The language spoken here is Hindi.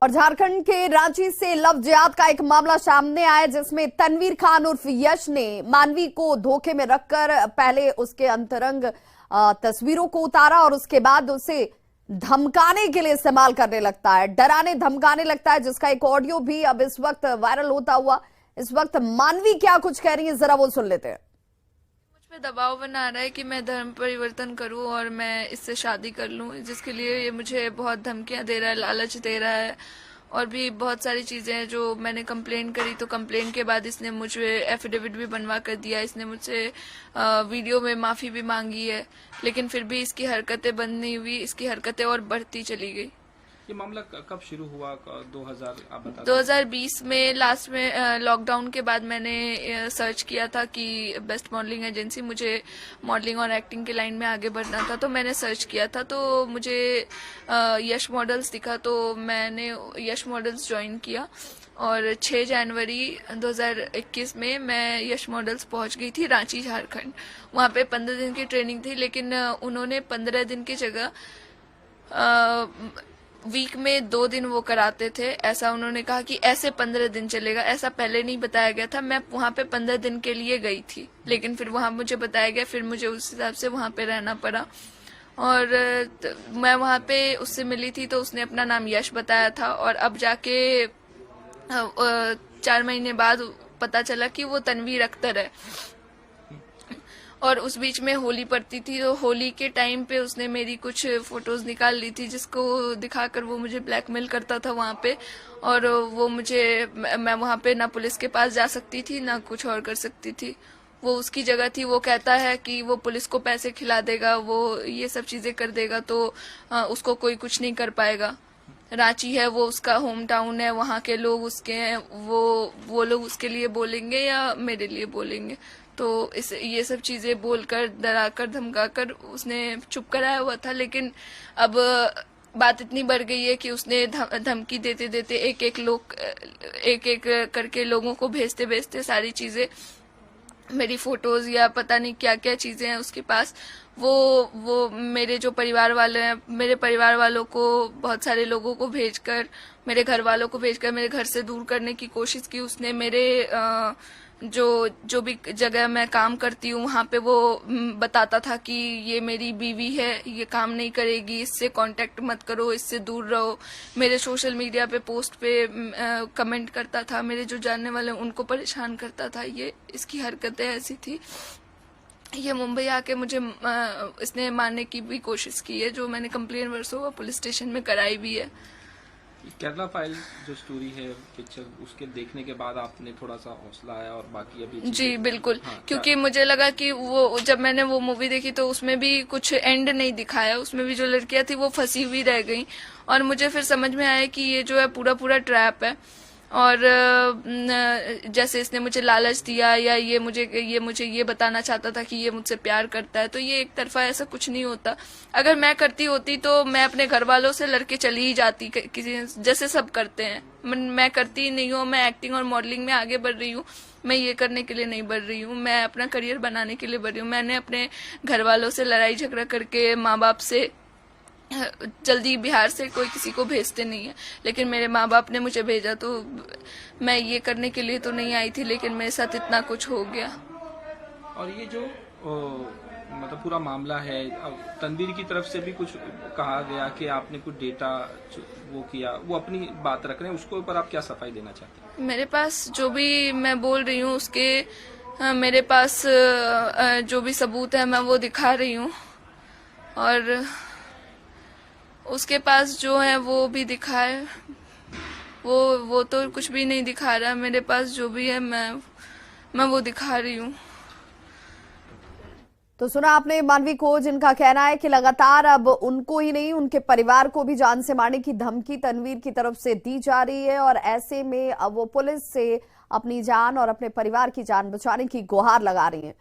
और झारखंड के रांची से लव जिहाद का एक मामला सामने आया जिसमें तनवीर खान उर्फ यश ने मानवी को धोखे में रखकर पहले उसके अंतरंग तस्वीरों को उतारा और उसके बाद उसे धमकाने के लिए इस्तेमाल करने लगता है, डराने धमकाने लगता है, जिसका एक ऑडियो भी अब इस वक्त वायरल होता हुआ। इस वक्त मानवी क्या कुछ कह रही है, जरा वो सुन लेते हैं। मुझ पे दबाव बना रहा है कि मैं धर्म परिवर्तन करूं और मैं इससे शादी कर लूं, जिसके लिए ये मुझे बहुत धमकियां दे रहा है, लालच दे रहा है और भी बहुत सारी चीजें हैं। जो मैंने कंप्लेन करी तो कंप्लेन के बाद इसने मुझे एफिडेविट भी बनवा कर दिया, इसने मुझसे वीडियो में माफी भी मांगी है, लेकिन फिर भी इसकी हरकतें बंद नहीं हुई, इसकी हरकतें और बढ़ती चली गई। ये मामला कब शुरू हुआ? 2020 में लास्ट में लॉकडाउन के बाद मैंने सर्च किया था कि बेस्ट मॉडलिंग एजेंसी, मुझे मॉडलिंग और एक्टिंग के लाइन में आगे बढ़ना था, तो मैंने सर्च किया था तो मुझे यश मॉडल्स दिखा, तो मैंने यश मॉडल्स ज्वाइन किया और 6 जनवरी 2021 में मैं यश मॉडल्स पहुंच गई थी रांची झारखंड। वहां पे 15 दिन की ट्रेनिंग थी, लेकिन उन्होंने 15 दिन की जगह वीक में 2 दिन वो कराते थे। ऐसा उन्होंने कहा कि ऐसे 15 दिन चलेगा, ऐसा पहले नहीं बताया गया था। मैं वहां पे 15 दिन के लिए गई थी, लेकिन फिर वहां मुझे बताया गया, फिर मुझे उस हिसाब से वहां पे रहना पड़ा। और मैं वहां पे उससे मिली थी तो उसने अपना नाम यश बताया था और अब जाके 4 महीने बाद पता चला कि वो तनवीर अख्तर है। और उस बीच में होली पड़ती थी, तो होली के टाइम पे उसने मेरी कुछ फोटोज निकाल ली थी, जिसको दिखाकर वो मुझे ब्लैकमेल करता था वहां पे। और वो मैं वहां पे ना पुलिस के पास जा सकती थी ना कुछ और कर सकती थी। वो उसकी जगह थी, वो कहता है कि वो पुलिस को पैसे खिला देगा, वो ये सब चीजें कर देगा तो उसको कोई कुछ नहीं कर पाएगा। रांची है वो उसका होम टाउन है, वहाँ के लोग उसके हैं, वो लोग उसके लिए बोलेंगे या मेरे लिए बोलेंगे। तो ये सब चीजें बोलकर, डराकर, धमकाकर उसने चुप कराया हुआ था। लेकिन अब बात इतनी बढ़ गई है कि उसने धमकी देते देते एक एक करके लोगों को भेजते सारी चीजें, मेरी फोटोज या पता नहीं क्या क्या चीजें हैं उसके पास, वो मेरे जो परिवार वाले हैं, मेरे परिवार वालों को, बहुत सारे लोगों को भेजकर, मेरे घर वालों को भेजकर मेरे घर से दूर करने की कोशिश की उसने। मेरे जो भी जगह मैं काम करती हूँ वहाँ पे वो बताता था कि ये मेरी बीवी है, ये काम नहीं करेगी, इससे कांटेक्ट मत करो, इससे दूर रहो। मेरे सोशल मीडिया पे पोस्ट पे कमेंट करता था, मेरे जो जानने वाले उनको परेशान करता था। ये इसकी हरकतें ऐसी थी। ये मुंबई आके मुझे इसने मारने की भी कोशिश की है, जो मैंने कंप्लेन वर्सोवा पुलिस स्टेशन में कराई भी है। केरला फाइल जो स्टोरी है पिक्चर, उसके देखने के बाद आपने थोड़ा सा हौसला आया और बाकी अभी? जी बिल्कुल। हाँ, क्योंकि मुझे लगा कि वो जब मैंने वो मूवी देखी तो उसमें भी कुछ एंड नहीं दिखाया, उसमें भी जो लड़कियां थी वो फंसी हुई रह गई और मुझे फिर समझ में आया कि ये जो है पूरा ट्रैप है। और जैसे इसने मुझे लालच दिया या ये मुझे ये बताना चाहता था कि ये मुझसे प्यार करता है, तो ये एक तरफा ऐसा कुछ नहीं होता। अगर मैं करती होती तो मैं अपने घर वालों से लड़के चली ही जाती, किसी जैसे सब करते हैं। मैं करती ही नहीं हूँ, मैं एक्टिंग और मॉडलिंग में आगे बढ़ रही हूँ, मैं ये करने के लिए नहीं बढ़ रही हूँ, मैं अपना करियर बनाने के लिए बढ़ रही हूँ। मैंने अपने घर वालों से लड़ाई झगड़ा करके, माँ बाप से, जल्दी बिहार से कोई किसी को भेजते नहीं है, लेकिन मेरे माँ बाप ने मुझे भेजा, तो मैं ये करने के लिए तो नहीं आई थी, लेकिन मेरे साथ इतना कुछ हो गया। और ये जो मतलब पूरा मामला है, अब तनवीर की तरफ से भी कुछ कहा गया कि आपने कुछ डेटा वो किया, वो अपनी बात रख रहे हैं, उसको ऊपर आप क्या सफाई देना चाहते हैं? मेरे पास जो भी मैं बोल रही हूँ उसके मेरे पास जो भी सबूत है मैं वो दिखा रही हूँ, और उसके पास जो है वो भी दिखाए। वो तो कुछ भी नहीं दिखा रहा। मेरे पास जो भी है मैं वो दिखा रही हूँ। तो सुना आपने मानवी को, जिनका कहना है कि लगातार अब उनको ही नहीं उनके परिवार को भी जान से मारने की धमकी तनवीर की तरफ से दी जा रही है, और ऐसे में अब वो पुलिस से अपनी जान और अपने परिवार की जान बचाने की गुहार लगा रही है।